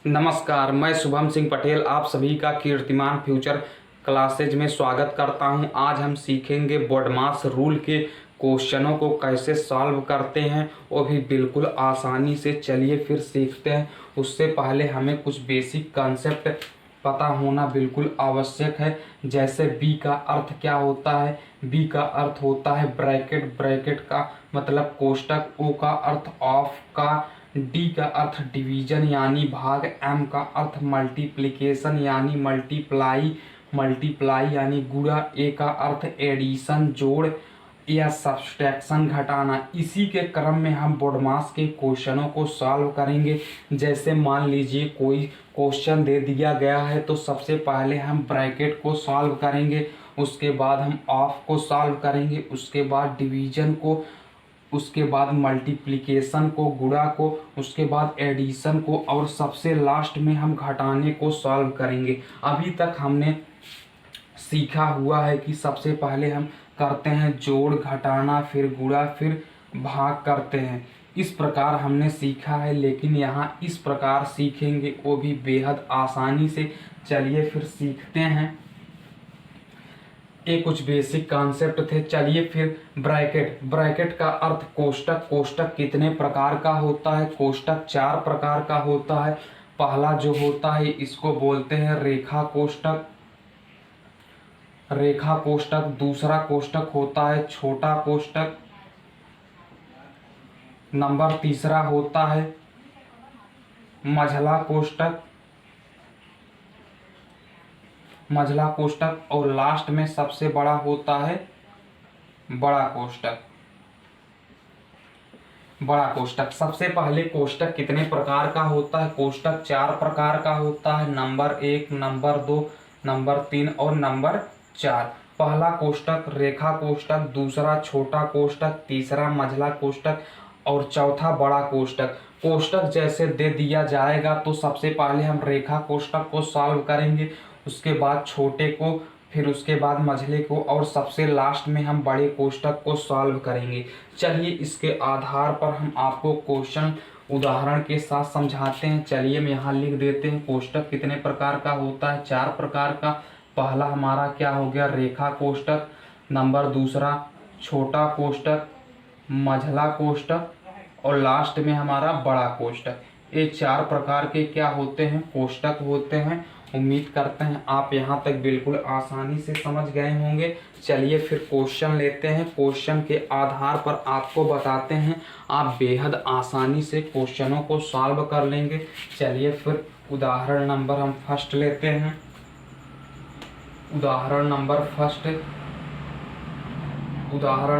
नमस्कार, मैं शुभम सिंह पटेल आप सभी का कीर्तिमान फ्यूचर क्लासेज में स्वागत करता हूं। आज हम सीखेंगे बोडमास रूल के क्वेश्चनों को कैसे सॉल्व करते हैं, वो भी बिल्कुल आसानी से। चलिए फिर सीखते हैं। उससे पहले हमें कुछ बेसिक कॉन्सेप्ट पता होना बिल्कुल आवश्यक है। जैसे बी का अर्थ क्या होता है। बी का अर्थ होता है ब्रैकेट, ब्रैकेट का मतलब कोष्टक। ओ का अर्थ ऑफ का। डी का अर्थ डिवीजन यानी भाग। एम का अर्थ मल्टीप्लिकेशन यानी मल्टीप्लाई, मल्टीप्लाई यानी गुणा। ए का अर्थ एडिशन जोड़ या सब्सट्रैक्शन घटाना। इसी के क्रम में हम बोडमास के क्वेश्चनों को सॉल्व करेंगे। जैसे मान लीजिए कोई क्वेश्चन दे दिया गया है तो सबसे पहले हम ब्रैकेट को सॉल्व करेंगे, उसके बाद हम ऑफ को सॉल्व करेंगे, उसके बाद डिवीजन को, उसके बाद मल्टीप्लिकेशन को, गुणा को, उसके बाद एडिशन को, और सबसे लास्ट में हम घटाने को सॉल्व करेंगे। अभी तक हमने सीखा हुआ है कि सबसे पहले हम करते हैं जोड़, घटाना, फिर गुणा, फिर भाग करते हैं। इस प्रकार हमने सीखा है, लेकिन यहाँ इस प्रकार सीखेंगे वो भी बेहद आसानी से। चलिए फिर सीखते हैं। ये कुछ बेसिक कॉन्सेप्ट थे। चलिए फिर ब्रैकेट, ब्रैकेट का अर्थ कोष्टक। कोष्टक कितने प्रकार का होता है। कोष्टक 4 प्रकार का होता है। पहला जो होता है इसको बोलते हैं रेखा कोष्टक, रेखा कोष्टक। दूसरा कोष्टक होता है छोटा कोष्टक। नंबर तीसरा होता है मझला कोष्टक, मझला कोष्टक। और लास्ट में सबसे बड़ा होता है बड़ा कोष्टक, बड़ा कोष्टक। सबसे पहले कोष्टक कितने प्रकार का होता है। कोष्टक 4 प्रकार का होता है। नंबर 1, नंबर 2, नंबर 3 और नंबर 4। पहला कोष्टक रेखा कोष्टक, दूसरा छोटा कोष्टक, तीसरा मझला कोष्टक और चौथा बड़ा कोष्टक। कोष्टक जैसे दे दिया जाएगा तो सबसे पहले हम रेखा कोष्टक को सॉल्व करेंगे, उसके बाद छोटे को, फिर उसके बाद मझले को, और सबसे लास्ट में हम बड़े कोष्टक को सॉल्व करेंगे। चलिए इसके आधार पर हम आपको क्वेश्चन उदाहरण के साथ समझाते हैं। चलिए हम यहाँ लिख देते हैं कोष्टक कितने प्रकार का होता है। 4 प्रकार का। पहला हमारा क्या हो गया रेखा कोष्टक, नंबर दूसरा छोटा कोष्टक, मझला कोष्टक और लास्ट में हमारा बड़ा कोष्टक। ये 4 प्रकार के क्या होते हैं कोष्टक होते हैं। उम्मीद करते हैं आप यहाँ तक बिल्कुल आसानी से समझ गए होंगे। चलिए फिर क्वेश्चन लेते हैं। क्वेश्चन के आधार पर आपको बताते हैं, आप बेहद आसानी से क्वेश्चनों को सॉल्व कर लेंगे। चलिए फिर उदाहरण नंबर हम फर्स्ट लेते हैं। उदाहरण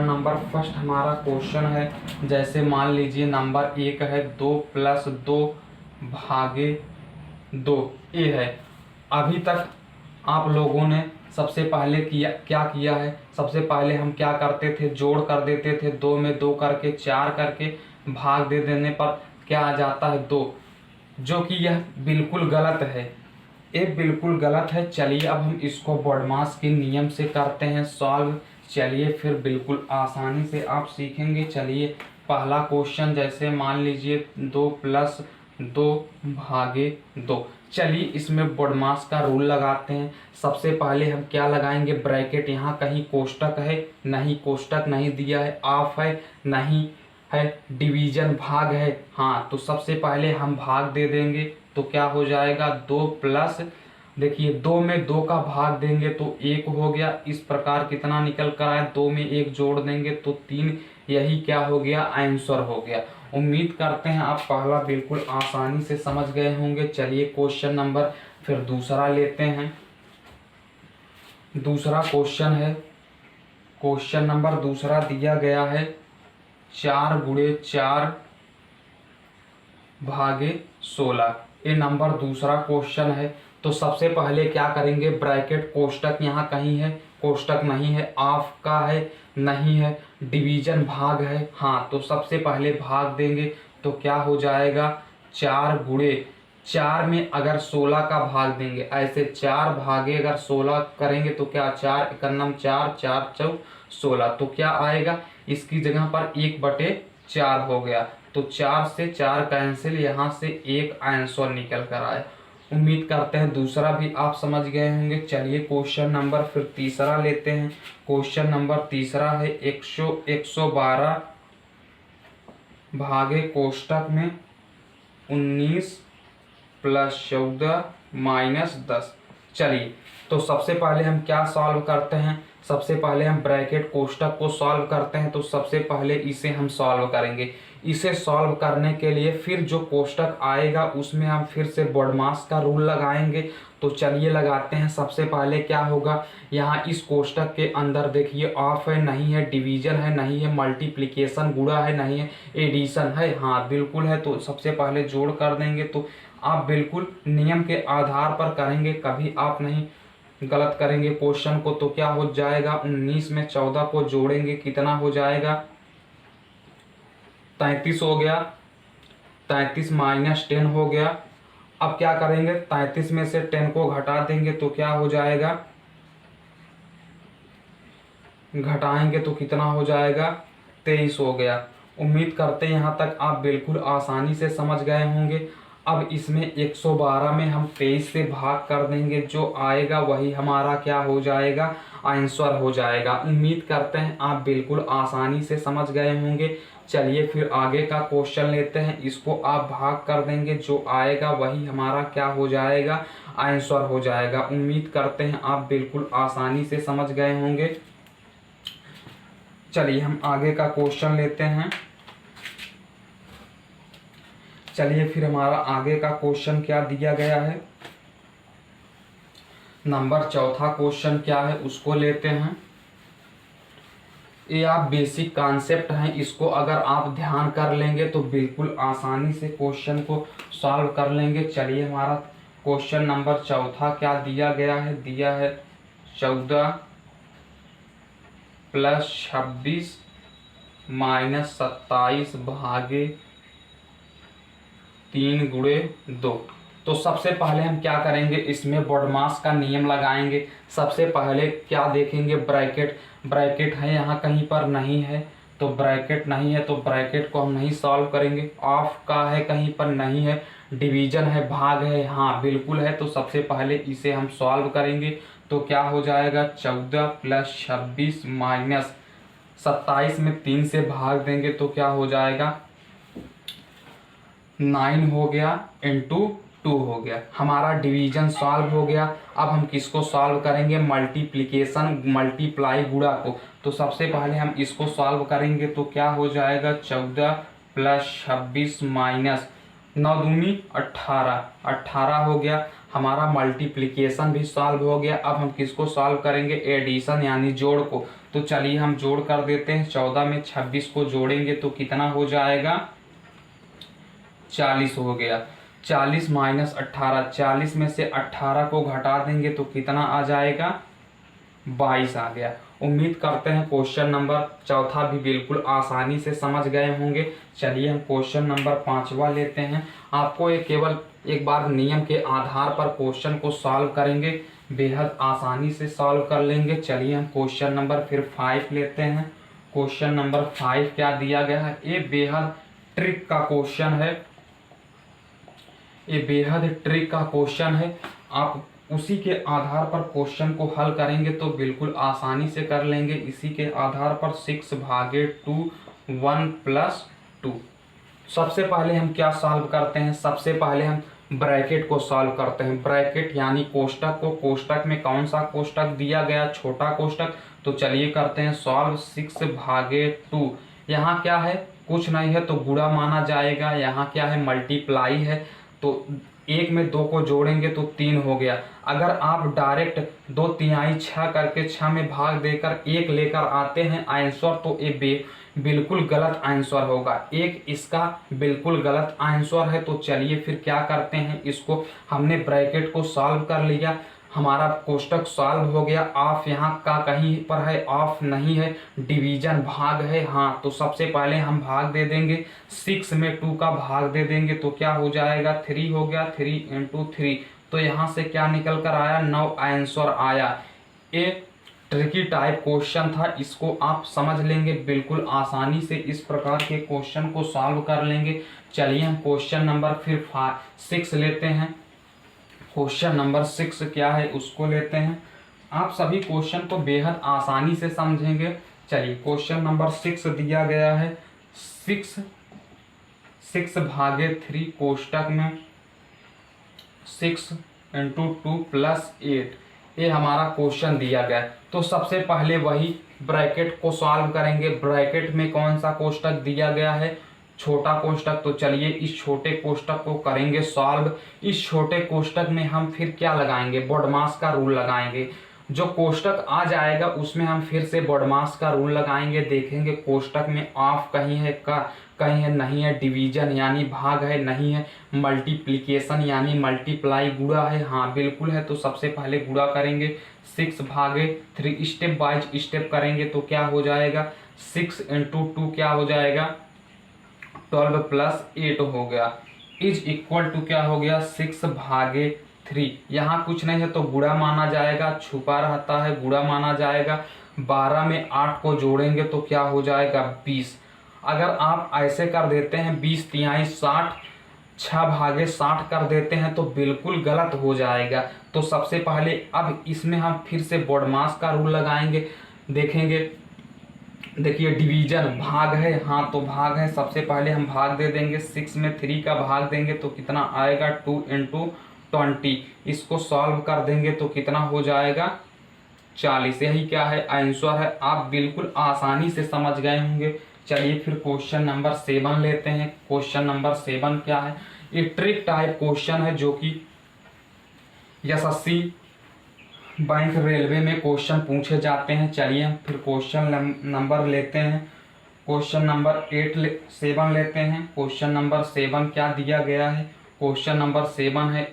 नंबर फर्स्ट हमारा क्वेश्चन है। जैसे मान लीजिए नंबर 1 है 2 + 2 भागे 2 ये है। अभी तक आप लोगों ने सबसे पहले क्या किया है। सबसे पहले हम क्या करते थे, जोड़ कर देते थे। 2 में 2 करके 4 करके भाग दे देने पर क्या आ जाता है 2, जो कि यह बिल्कुल गलत है। ये बिल्कुल गलत है। चलिए अब हम इसको बोडमास के नियम से करते हैं सॉल्व। चलिए फिर बिल्कुल आसानी से आप सीखेंगे। चलिए पहला क्वेश्चन जैसे मान लीजिए 2 + 2 भागे 2। चलिए इसमें बोडमास का रूल लगाते हैं। सबसे पहले हम क्या लगाएंगे ब्रैकेट। यहाँ कहीं कोष्टक है नहीं, कोष्टक नहीं दिया है। ऑफ है नहीं है, डिवीजन भाग है हाँ, तो सबसे पहले हम भाग दे देंगे तो क्या हो जाएगा 2 प्लस, देखिए 2 में 2 का भाग देंगे तो 1 हो गया। इस प्रकार कितना निकल कर आया 2 में 1 जोड़ देंगे तो 3। यही क्या हो गया आंसर हो गया। उम्मीद करते हैं आप पहला बिल्कुल आसानी से समझ गए होंगे। चलिए क्वेश्चन नंबर फिर दूसरा लेते हैं। दूसरा क्वेश्चन है, क्वेश्चन नंबर दूसरा दिया गया है 4 × 4 भागे 16। ये नंबर दूसरा क्वेश्चन है। तो सबसे पहले क्या करेंगे ब्रैकेट, कोष्टक यहाँ कहीं है, कोष्टक नहीं है, ऑफ का है नहीं है, डिवीजन भाग है हाँ, तो सबसे पहले भाग देंगे तो क्या हो जाएगा 4 × 4 में अगर 16 का भाग देंगे, ऐसे 4 भागे अगर 16 करेंगे तो क्या 4 × 4 = 4 × 4 = 16। तो क्या आएगा इसकी जगह पर 1/4 हो गया। तो 4 से 4 कैंसिल, यहाँ से 1 आंसर निकल कर आया। उम्मीद करते हैं दूसरा भी आप समझ गए होंगे। चलिए क्वेश्चन नंबर फिर तीसरा लेते हैं। क्वेश्चन नंबर तीसरा है 112 भागे कोष्टक में 19 + 14 - 10। चलिए तो सबसे पहले हम क्या सॉल्व करते हैं, सबसे पहले हम ब्रैकेट कोष्टक को सॉल्व करते हैं। तो सबसे पहले इसे हम सॉल्व करेंगे। इसे सॉल्व करने के लिए फिर जो कोष्टक आएगा उसमें हम फिर से BODMAS का रूल लगाएंगे। तो चलिए लगाते हैं। सबसे पहले क्या होगा, यहाँ इस कोष्टक के अंदर देखिए ऑफ है, नहीं है, डिवीजन है, नहीं है, मल्टीप्लिकेशन गुणा है, नहीं है, एडिशन है, हाँ बिल्कुल है। तो सबसे पहले जोड़ कर देंगे। तो आप बिल्कुल नियम के आधार पर करेंगे, कभी आप नहीं गलत करेंगे क्वेश्चन को। तो क्या हो जाएगा, 19 में 14 को जोड़ेंगे, कितना हो जाएगा, 33 हो गया। 33 - 10 हो गया। अब क्या करेंगे, 33 में से 10 को घटा देंगे तो क्या हो जाएगा, घटाएंगे तो कितना हो जाएगा, 23 हो गया। उम्मीद करते हैं यहाँ तक आप बिल्कुल आसानी से समझ गए होंगे। अब इसमें 112 में हम 23 से भाग कर देंगे, जो आएगा वही हमारा क्या हो जाएगा, आंसर हो जाएगा। उम्मीद करते हैं आप बिल्कुल आसानी से समझ गए होंगे। चलिए फिर आगे का क्वेश्चन लेते हैं। इसको आप भाग कर देंगे, जो आएगा वही हमारा क्या हो जाएगा, आंसर हो जाएगा। उम्मीद करते हैं आप बिल्कुल आसानी से समझ गए होंगे। चलिए हम आगे का क्वेश्चन लेते हैं। चलिए फिर हमारा आगे का क्वेश्चन क्या दिया गया है, नंबर चौथा क्वेश्चन क्या है उसको लेते हैं। ये आप बेसिक कॉन्सेप्ट हैं, इसको अगर आप ध्यान कर लेंगे तो बिल्कुल आसानी से क्वेश्चन को सॉल्व कर लेंगे। चलिए हमारा क्वेश्चन नंबर चौथा क्या दिया गया है, दिया है 14 + 26 - 27 भागे 3 × 2। तो सबसे पहले हम क्या करेंगे, इसमें BODMAS का नियम लगाएंगे। सबसे पहले क्या देखेंगे, ब्रैकेट है यहाँ कहीं पर, नहीं है तो ब्रैकेट नहीं है, तो ब्रैकेट को हम नहीं सॉल्व करेंगे। ऑफ का है कहीं पर, नहीं है, डिवीजन है, भाग है, हाँ बिल्कुल है। तो सबसे पहले इसे हम सॉल्व करेंगे। तो क्या हो जाएगा, 14 + 26 - 27 में 3 से भाग देंगे तो क्या हो जाएगा, 9 हो गया, × 2 हो गया। हमारा डिवीजन सॉल्व हो गया। अब हम किसको सॉल्व करेंगे, मल्टीप्लिकेशन, मल्टीप्लाई, गुणा को। तो सबसे पहले हम इसको सॉल्व करेंगे। तो क्या हो जाएगा, 14 + 26 - 9 दूनी 18, 18 हो गया। हमारा मल्टीप्लिकेशन भी सॉल्व हो गया। अब हम किसको सॉल्व करेंगे, एडिशन यानी जोड़ को। तो चलिए हम जोड़ कर देते हैं। 14 में 26 को जोड़ेंगे तो कितना हो जाएगा, 40 हो गया। 40 - 18, 40 में से 18 को घटा देंगे तो कितना आ जाएगा, 22 आ गया। उम्मीद करते हैं क्वेश्चन नंबर चौथा भी बिल्कुल आसानी से समझ गए होंगे। चलिए हम क्वेश्चन नंबर 5वां लेते हैं। आपको ये केवल एक बार नियम के आधार पर क्वेश्चन को सॉल्व करेंगे, बेहद आसानी से सॉल्व कर लेंगे। चलिए हम क्वेश्चन नंबर फिर 5 लेते हैं। क्वेश्चन नंबर 5 क्या दिया गया है, ये बेहद ट्रिक का क्वेश्चन है, ये बेहद ट्रिक का क्वेश्चन है। आप उसी के आधार पर क्वेश्चन को हल करेंगे तो बिल्कुल आसानी से कर लेंगे। इसी के आधार पर 6 भागे 2 1 + 2। सबसे पहले हम क्या सॉल्व करते हैं, सबसे पहले हम ब्रैकेट को सॉल्व करते हैं। ब्रैकेट यानी कोष्टक को, कोष्टक में कौन सा कोष्टक दिया गया, छोटा कोष्टक। तो चलिए करते हैं सॉल्व। 6 भागे 2, यहाँ क्या है, कुछ नहीं है तो गुणा माना जाएगा। यहाँ क्या है, मल्टीप्लाई है। तो 1 में 2 को जोड़ेंगे तो 3 हो गया। अगर आप डायरेक्ट 2 तिहाई 6 करके 6 में भाग देकर 1 लेकर आते हैं आंसर, तो ये बिल्कुल गलत आंसर होगा। एक इसका बिल्कुल गलत आंसर है। तो चलिए फिर क्या करते हैं, इसको हमने ब्रैकेट को सॉल्व कर लिया, हमारा कोष्टक सॉल्व हो गया। ऑफ यहाँ का कहीं पर है, ऑफ नहीं है, डिवीजन भाग है, हाँ। तो सबसे पहले हम भाग दे देंगे, 6 में 2 का भाग दे देंगे तो क्या हो जाएगा, 3 हो गया। 3 × 3, तो यहाँ से क्या निकल कर आया, 9 आंसर आया। ये ट्रिकी टाइप क्वेश्चन था, इसको आप समझ लेंगे बिल्कुल आसानी से, इस प्रकार के क्वेश्चन को सॉल्व कर लेंगे। चलिए हम क्वेश्चन नंबर फिर 6 लेते हैं। क्वेश्चन नंबर 6 क्या है उसको लेते हैं। आप सभी क्वेश्चन को बेहद आसानी से समझेंगे। चलिए क्वेश्चन नंबर 6 दिया गया है, 6/3 कोष्टक में 6 × 2 + 8, ये हमारा क्वेश्चन दिया गया है। तो सबसे पहले वही ब्रैकेट को सॉल्व करेंगे। ब्रैकेट में कौन सा कोष्टक दिया गया है, छोटा कोष्टक। तो चलिए इस छोटे कोष्टक को करेंगे सॉल्व। इस छोटे कोष्टक में हम फिर क्या लगाएंगे, BODMAS का रूल लगाएंगे। जो कोष्टक आ जाएगा उसमें हम फिर से BODMAS का रूल लगाएंगे। देखेंगे कोष्टक में ऑफ कहीं है, का कहीं है, नहीं है, डिवीजन यानी भाग है, नहीं है, मल्टीप्लिकेशन यानी मल्टीप्लाई गुणा है, हाँ बिल्कुल है। तो सबसे पहले गुणा करेंगे 6/3, स्टेप बाइज स्टेप करेंगे। तो क्या हो जाएगा, 6 × 2 क्या हो जाएगा, 12 + 8 हो गया, इज इक्वल टू क्या हो गया, 6/3। यहाँ कुछ नहीं है तो गुणा माना जाएगा, छुपा रहता है गुणा माना जाएगा। 12 में 8 को जोड़ेंगे तो क्या हो जाएगा, 20। अगर आप ऐसे कर देते हैं 20 तिहाई 60, 6/60 कर देते हैं तो बिल्कुल गलत हो जाएगा। तो सबसे पहले अब इसमें हम फिर से BODMAS का रूल लगाएंगे। देखेंगे, देखिए डिवीजन भाग है, हाँ तो भाग है। सबसे पहले हम भाग दे देंगे, 6 में 3 का भाग देंगे तो कितना आएगा, 2 × 20। इसको सॉल्व कर देंगे तो कितना हो जाएगा, 40। यही क्या है, आंसर है। आप बिल्कुल आसानी से समझ गए होंगे। चलिए फिर क्वेश्चन नंबर 7 लेते हैं। क्वेश्चन नंबर 7 क्या है, ये ट्रिक टाइप क्वेश्चन है जो कि एसएससी बैंक रेलवे में क्वेश्चन पूछे जाते हैं। चलिए हम फिर क्वेश्चन नंबर लेते हैं। क्वेश्चन नंबर 7 लेते हैं। क्वेश्चन नंबर 7 क्या दिया गया है, क्वेश्चन नंबर 7 है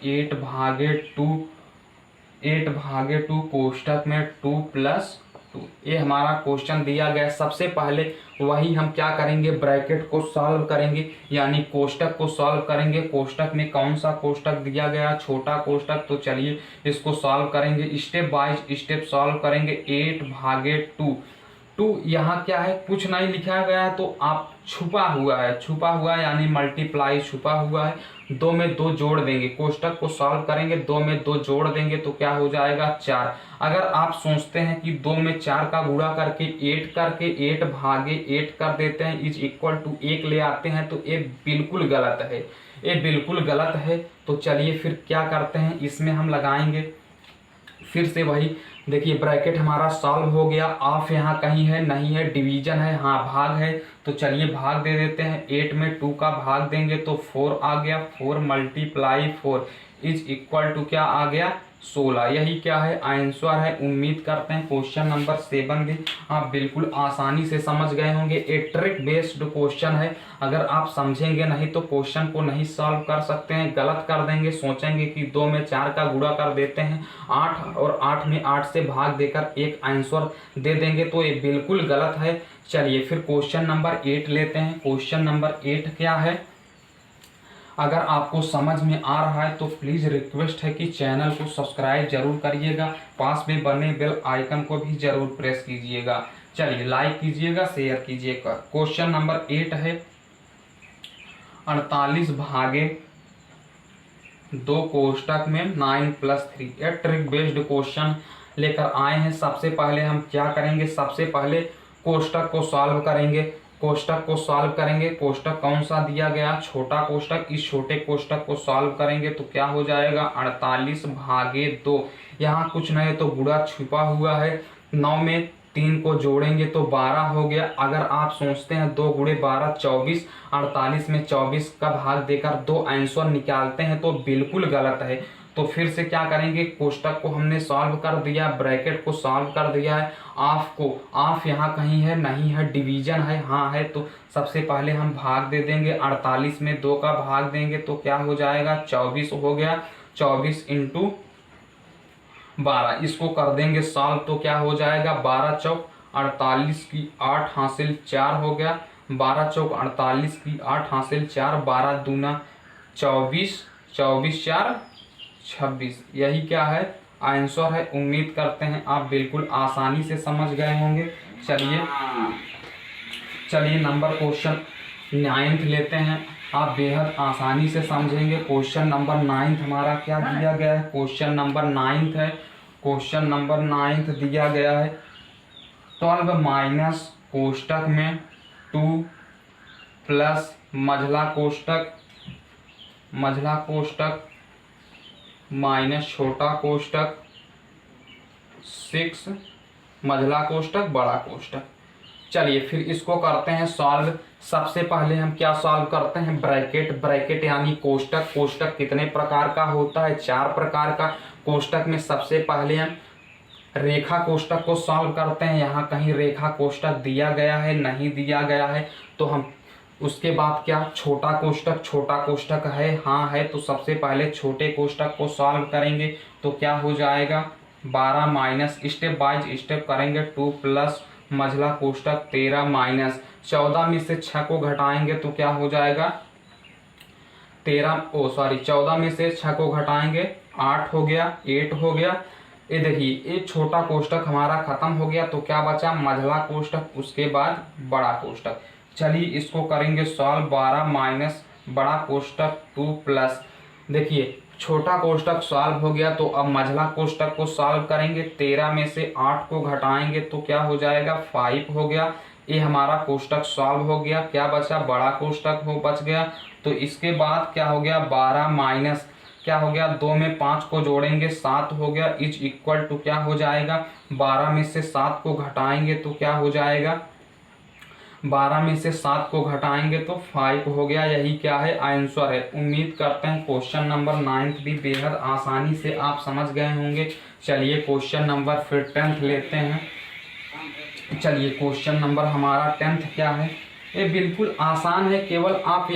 8/2 कोष्टक में 2 + 2, ये हमारा क्वेश्चन दिया गया है। सबसे पहले वही हम क्या करेंगे, ब्रैकेट को सॉल्व करेंगे यानी कोष्टक को सॉल्व करेंगे। कोष्टक में कौन सा कोष्टक दिया गया, छोटा कोष्टक। तो चलिए इसको सॉल्व करेंगे, स्टेप बाय स्टेप सॉल्व करेंगे। 8/2 यहाँ क्या है, कुछ नहीं लिखा गया है तो आप छुपा हुआ है यानी मल्टीप्लाई छुपा हुआ है। 2 में 2 जोड़ देंगे, कोष्टक को सॉल्व करेंगे, 2 में 2 जोड़ देंगे तो क्या हो जाएगा, 4। अगर आप सोचते हैं कि 2 में 4 का गुणा करके 8 कर देते हैं इज इक्वल टू 1 ले आते हैं, तो ये बिल्कुल गलत है, ये बिल्कुल गलत है। तो चलिए फिर क्या करते हैं, इसमें हम लगाएंगे फिर से वही। देखिए ब्रैकेट हमारा सॉल्व हो गया। ऑफ यहाँ कहीं है, नहीं है, डिवीजन है, हाँ भाग है। तो चलिए भाग दे देते हैं। 8 में 2 का भाग देंगे तो 4 आ गया, 4 × 4 इज इक्वल टू क्या आ गया, 16। यही क्या है, आंसर है। उम्मीद करते हैं क्वेश्चन नंबर 7 भी आप बिल्कुल आसानी से समझ गए होंगे। एक ट्रिक बेस्ड क्वेश्चन है, अगर आप समझेंगे नहीं तो क्वेश्चन को नहीं सॉल्व कर सकते हैं, गलत कर देंगे। सोचेंगे कि 2 में 4 का गुणा कर देते हैं 8 और 8 में 8 से भाग देकर एक आंसर दे देंगे, तो ये बिल्कुल गलत है। चलिए फिर क्वेश्चन नंबर 8 लेते हैं। क्वेश्चन नंबर 8 क्या है, अगर आपको समझ में आ रहा है तो प्लीज़ रिक्वेस्ट है कि चैनल को सब्सक्राइब जरूर करिएगा, पास में बने बेल आइकन को भी जरूर प्रेस कीजिएगा। चलिए लाइक कीजिएगा, शेयर कीजिएगा। क्वेश्चन नंबर 8 है 48/2 कोष्टक में 9 + 3। यह ट्रिक बेस्ड क्वेश्चन लेकर आए हैं। सबसे पहले हम क्या करेंगे, सबसे पहले कोष्टक को सॉल्व करेंगे। कोष्टक को सॉल्व करेंगे, कोष्टक कौन सा दिया गया, छोटा कोष्टक। इस छोटे कोष्टक को सॉल्व करेंगे तो क्या हो जाएगा, 48/2। यहाँ कुछ नहीं तो गुणा छुपा हुआ है। 9 में 3 को जोड़ेंगे तो 12 हो गया। अगर आप सोचते हैं 2 × 12 24, 48 में 24 का भाग देकर 2 आंसर निकालते हैं तो बिल्कुल गलत है। तो फिर से क्या करेंगे, कोष्टक को हमने सॉल्व कर दिया, ब्रैकेट को सॉल्व कर दिया है। ऑफ यहाँ कहीं है, नहीं है, डिवीजन है, हाँ है। तो सबसे पहले हम भाग दे देंगे, 48 में 2 का भाग देंगे तो क्या हो जाएगा, 24 हो गया। 24 × 12 इसको कर देंगे सॉल्व तो क्या हो जाएगा, 12 चौक 48 की 8 हासिल 4 हो गया। 12 चौक 48 की 8 हासिल 4, 12 दूना 24, 24 4 26। यही क्या है, आंसर है। उम्मीद करते हैं आप बिल्कुल आसानी से समझ गए होंगे। चलिए नंबर क्वेश्चन 9 लेते हैं, आप बेहद आसानी से समझेंगे। क्वेश्चन नंबर 9 हमारा क्या दिया गया है? क्वेश्चन नंबर 9 है, क्वेश्चन नंबर 9 दिया गया है 12 माइनस कोष्टक में 2 प्लस मझला कोष्टक माइनस छोटा कोष्टक 6 मझला कोष्टक बड़ा कोष्टक। चलिए फिर इसको करते हैं सॉल्व। सबसे पहले हम क्या सॉल्व करते हैं? ब्रैकेट यानी कोष्टक कितने प्रकार का होता है? 4 प्रकार का। कोष्टक में सबसे पहले हम रेखा कोष्टक को सॉल्व करते हैं। यहाँ कहीं रेखा कोष्टक दिया गया है? नहीं दिया गया है। तो हम उसके बाद क्या, छोटा कोष्टक है? हाँ है। तो सबसे पहले छोटे कोष्टक को सॉल्व करेंगे तो क्या हो जाएगा? 12 माइनस, स्टेप बाइज स्टेप करेंगे, 2 प्लस मझला कोष्टक 13 माइनस 14 में से 6 को घटाएंगे तो क्या हो जाएगा? 14 में से 6 को घटाएंगे 8 हो गया, 8 हो गया। ये देखिए ये छोटा कोष्टक हमारा खत्म हो गया तो क्या बचा? मझला कोष्टक, उसके बाद बड़ा कोष्टक। चलिए इसको करेंगे सॉल्व। 12 माइनस बड़ा कोष्टक 2 प्लस, देखिए छोटा कोष्टक सॉल्व हो गया तो अब मझला कोष्टक को सॉल्व करेंगे। 13 में से 8 को घटाएंगे तो क्या हो जाएगा? 5 हो गया। ये हमारा कोष्टक सॉल्व हो गया। क्या बचा? बड़ा कोष्टक बच गया। तो इसके बाद क्या हो गया? 12 माइनस क्या हो गया? 2 में 5 को जोड़ेंगे 7 हो गया, इज इक्वल टू क्या हो जाएगा? 12 में से 7 को घटाएंगे तो क्या हो जाएगा? 12 में से 7 को घटाएंगे तो 5 हो गया। यही क्या है? आंसर है। उम्मीद करते हैं क्वेश्चन नंबर 9 भी बेहद आसानी से आप समझ गए होंगे। चलिए क्वेश्चन नंबर फिर 10 लेते हैं। चलिए क्वेश्चन नंबर हमारा 10 क्या है? ये बिल्कुल आसान है। केवल आप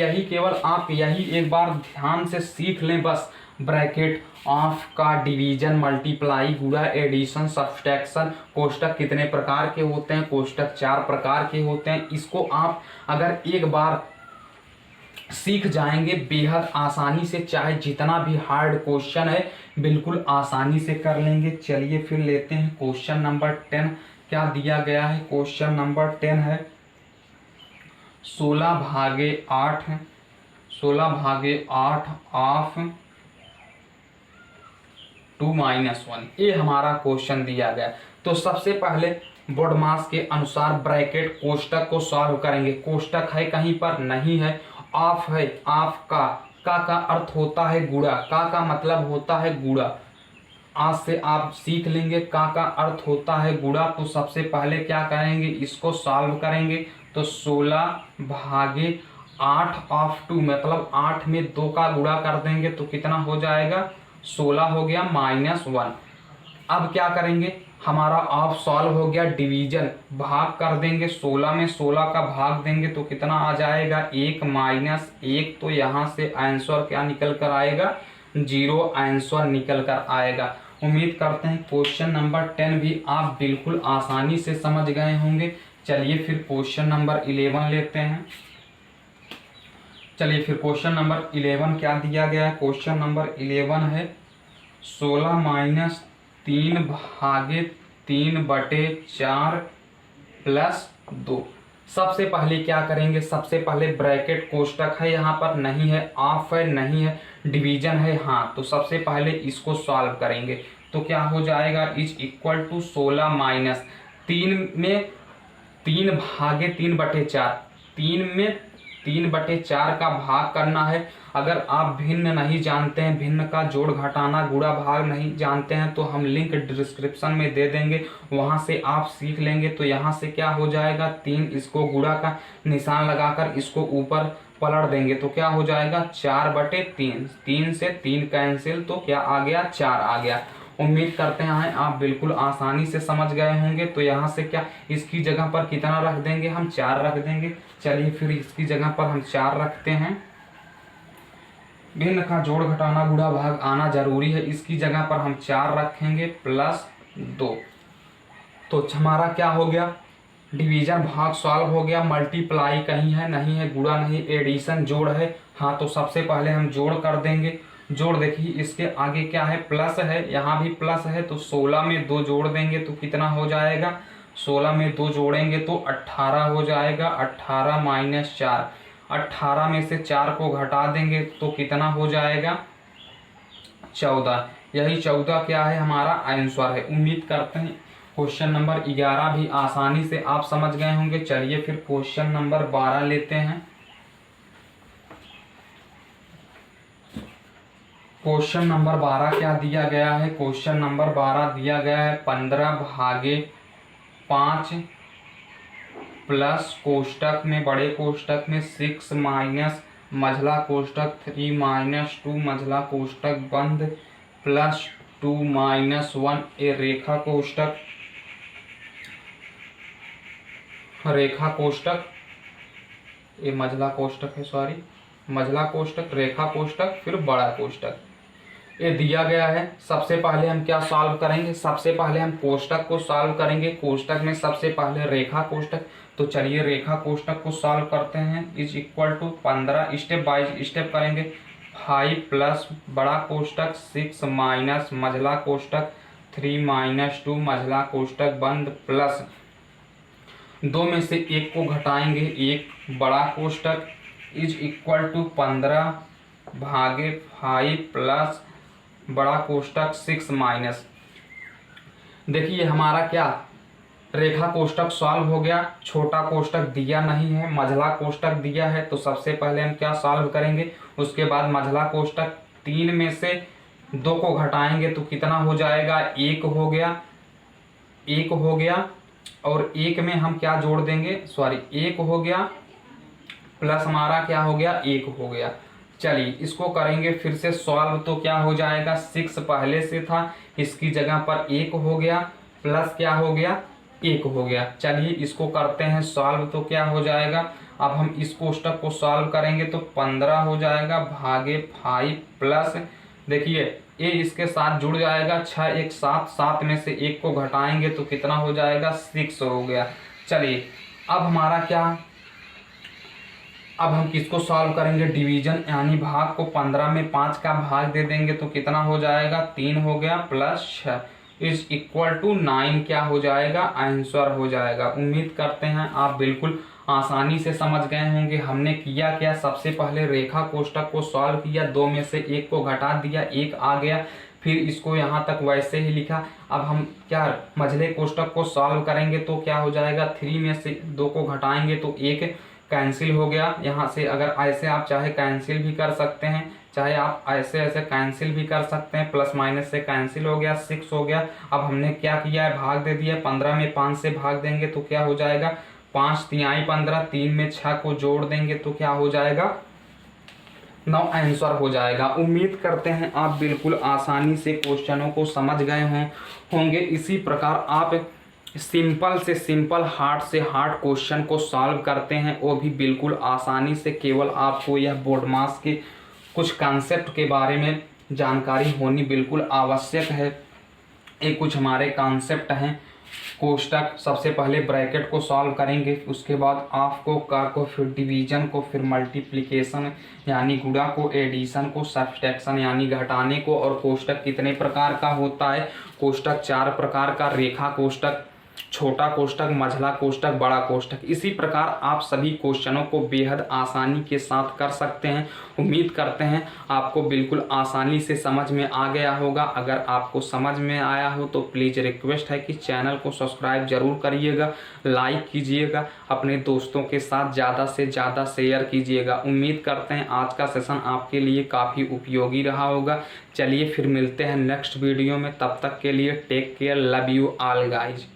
यही एक बार ध्यान से सीख लें बस। ब्रैकेट ऑफ का डिवीजन, मल्टीप्लाई, गुणा, एडिशन, सब्सट्रैक्शन। कोष्टक कितने प्रकार के होते हैं? कोष्टक 4 प्रकार के होते हैं। इसको आप अगर एक बार सीख जाएंगे बेहद आसानी से, चाहे जितना भी हार्ड क्वेश्चन है बिल्कुल आसानी से कर लेंगे। चलिए फिर लेते हैं क्वेश्चन नंबर 10। क्या दिया गया है? क्वेश्चन नंबर 10 है 16/8 ऑफ 2 माइनस 1। ये हमारा क्वेश्चन दिया गया। तो सबसे पहले बोडमास के अनुसार ब्रैकेट कोष्टक को सॉल्व करेंगे। कोष्टक है कहीं पर? नहीं है। ऑफ है, ऑफ का अर्थ होता है गुणा। का मतलब होता है गुणा। आज से आप सीख लेंगे का अर्थ होता है गुणा। तो सबसे पहले क्या करेंगे? इसको सॉल्व करेंगे तो 16/8 ऑफ 2 मतलब 8 में 2 का गुणा कर देंगे तो कितना हो जाएगा? 16 हो गया माइनस 1। अब क्या करेंगे? हमारा ऑफ सॉल्व हो गया, डिवीजन भाग कर देंगे। 16 में 16 का भाग देंगे तो कितना आ जाएगा? 1 माइनस 1। तो यहाँ से आंसर क्या निकल कर आएगा? 0 आंसर निकल कर आएगा। उम्मीद करते हैं क्वेश्चन नंबर 10 भी आप बिल्कुल आसानी से समझ गए होंगे। चलिए फिर क्वेश्चन नंबर 11 लेते हैं। चलिए फिर क्वेश्चन नंबर 11 क्या दिया गया है? क्वेश्चन नंबर 11 है 16 माइनस 3/3/4 प्लस 2। सबसे पहले क्या करेंगे? सबसे पहले ब्रैकेट कोष्टक है, यहाँ पर नहीं है। ऑफ है, नहीं है। डिवीजन है, हाँ। तो सबसे पहले इसको सॉल्व करेंगे तो क्या हो जाएगा? इज इक्वल टू 16 माइनस 3 में 3/3/4, 3 में 3/4 का भाग करना है। अगर आप भिन्न नहीं जानते हैं, भिन्न का जोड़ घटाना गुणा भाग नहीं जानते हैं तो हम लिंक डिस्क्रिप्शन में दे देंगे, वहां से आप सीख लेंगे। तो यहाँ से क्या हो जाएगा? 3, इसको गुणा का निशान लगाकर इसको ऊपर पलट देंगे तो क्या हो जाएगा? 4/3। 3 से 3 कैंसिल तो क्या आ गया? 4 आ गया। उम्मीद करते हैं आप बिल्कुल आसानी से समझ गए होंगे। तो यहाँ से क्या, इसकी जगह पर कितना रख देंगे? हम 4 रख देंगे। चलिए फिर इसकी जगह पर हम 4 रखते हैं। भिन्न का जोड़ घटाना गुणा भाग आना जरूरी है। इसकी जगह पर हम 4 रखेंगे प्लस 2। तो हमारा क्या हो गया? डिवीजन भाग सॉल्व हो गया। मल्टीप्लाई कहीं है? नहीं है। गुणा नहीं, एडिशन जोड़ है, हाँ। तो सबसे पहले हम जोड़ कर देंगे जोड़ देखिए इसके आगे क्या है, प्लस है, यहाँ भी प्लस है, तो 16 में 2 जोड़ देंगे तो कितना हो जाएगा, 16 में 2 जोड़ेंगे तो 18 हो जाएगा। 18 माइनस 4, 18 में से 4 को घटा देंगे तो कितना हो जाएगा, 14। यही 14 क्या है, हमारा आंसर है। उम्मीद करते हैं क्वेश्चन नंबर 11 भी आसानी से आप समझ गए होंगे। चलिए फिर क्वेश्चन नंबर 12 लेते हैं। क्वेश्चन नंबर 12 क्या दिया गया है, क्वेश्चन नंबर 12 दिया गया है 15/5 प्लस कोष्टक में, बड़े कोष्टक में 6 माइनस मझला कोष्टक 3 माइनस 2 मझला कोष्टक बंद प्लस 2 माइनस 1 ए रेखा कोष्टक, रेखा कोष्टक, ये मझला कोष्टक है, सॉरी मझला कोष्टक, रेखा कोष्टक, फिर बड़ा कोष्टक, ये दिया गया है। सबसे पहले हम क्या सॉल्व करेंगे, सबसे पहले हम कोष्टक को सॉल्व करेंगे। कोष्टक में सबसे पहले रेखा कोष्टक, तो चलिए रेखा कोष्टक को सॉल्व करते हैं। Is equal to 15, step by step करेंगे। 5 प्लस बड़ा कोष्टक 6 माइनस मझला कोष्टक 3 माइनस 2 मझला कोष्टक बंद प्लस 2 में से 1 को घटाएंगे 1 बड़ा कोष्टक इज इक्वल टू 15/5 प्लस बड़ा कोष्टक 6 माइनस, देखिए हमारा क्या रेखा कोष्टक सॉल्व हो गया। छोटा कोष्टक दिया नहीं है, मझला कोष्टक दिया है, तो सबसे पहले हम क्या सॉल्व करेंगे, उसके बाद मझला कोष्टक 3 में से 2 को घटाएंगे तो कितना हो जाएगा, 1 हो गया, 1 हो गया, और 1 में हम क्या जोड़ देंगे, सॉरी 1 हो गया प्लस हमारा क्या हो गया, 1 हो गया। चलिए इसको करेंगे फिर से सॉल्व, तो क्या हो जाएगा, 6 पहले से था, इसकी जगह पर 1 हो गया प्लस क्या हो गया, 1 हो गया। चलिए इसको करते हैं सॉल्व, तो क्या हो जाएगा, अब हम इस कोष्टक को सॉल्व करेंगे तो 15 हो जाएगा भागे 5 प्लस, देखिए ये इसके साथ जुड़ जाएगा, 6 1 7, 7 में से 1 को घटाएंगे तो कितना हो जाएगा, 6 हो गया। चलिए अब हमारा क्या, अब हम किसको सॉल्व करेंगे, डिवीजन यानी भाग को। 15 में 5 का भाग दे देंगे तो कितना हो जाएगा, 3 हो गया प्लस 6 इज इक्वल टू 9 क्या हो जाएगा, आंसर हो जाएगा। उम्मीद करते हैं आप बिल्कुल आसानी से समझ गए होंगे। हमने किया क्या, सबसे पहले रेखा कोष्टक को सॉल्व किया, 2 में से 1 को घटा दिया, 1 आ गया, फिर इसको यहाँ तक वैसे ही लिखा। अब हम क्या मझले कोष्टक को सॉल्व करेंगे तो क्या हो जाएगा, 3 में से 2 को घटाएंगे तो 1 कैंसिल हो गया। यहाँ से अगर ऐसे आप चाहे कैंसिल भी कर सकते हैं, चाहे आप ऐसे ऐसे कैंसिल भी कर सकते हैं, प्लस माइनस से कैंसिल हो गया, 6 हो गया। अब हमने क्या किया है, भाग दे दिया, 15 में 5 से भाग देंगे तो क्या हो जाएगा, 5 तिहाई 15, 3 में 6 को जोड़ देंगे तो क्या हो जाएगा, 9 आंसर हो जाएगा। उम्मीद करते हैं आप बिल्कुल आसानी से क्वेश्चनों को समझ गए होंगे। इसी प्रकार आप सिंपल से सिंपल, हार्ड से हार्ड क्वेश्चन को सॉल्व करते हैं, वो भी बिल्कुल आसानी से। केवल आपको यह बोर्ड मास के कुछ कॉन्सेप्ट के बारे में जानकारी होनी बिल्कुल आवश्यक है। ये कुछ हमारे कॉन्सेप्ट हैं। कोष्टक सबसे पहले ब्रैकेट को सॉल्व करेंगे, उसके बाद ऑफ को, का को, फिर डिवीजन को, फिर मल्टीप्लिकेशन यानी गुणा को, एडिशन को, सब्सट्रैक्शन यानी घटाने को। और कोष्टक कितने प्रकार का होता है, कोष्टक 4 प्रकार का, रेखा कोष्टक, छोटा कोष्टक, मझला कोष्टक, बड़ा कोष्टक। इसी प्रकार आप सभी क्वेश्चनों को बेहद आसानी के साथ कर सकते हैं। उम्मीद करते हैं आपको बिल्कुल आसानी से समझ में आ गया होगा। अगर आपको समझ में आया हो तो प्लीज़ रिक्वेस्ट है कि चैनल को सब्सक्राइब जरूर करिएगा, लाइक कीजिएगा, अपने दोस्तों के साथ ज़्यादा से ज़्यादा शेयर कीजिएगा। उम्मीद करते हैं आज का सेशन आपके लिए काफ़ी उपयोगी रहा होगा। चलिए फिर मिलते हैं नेक्स्ट वीडियो में, तब तक के लिए take care, love you all guys.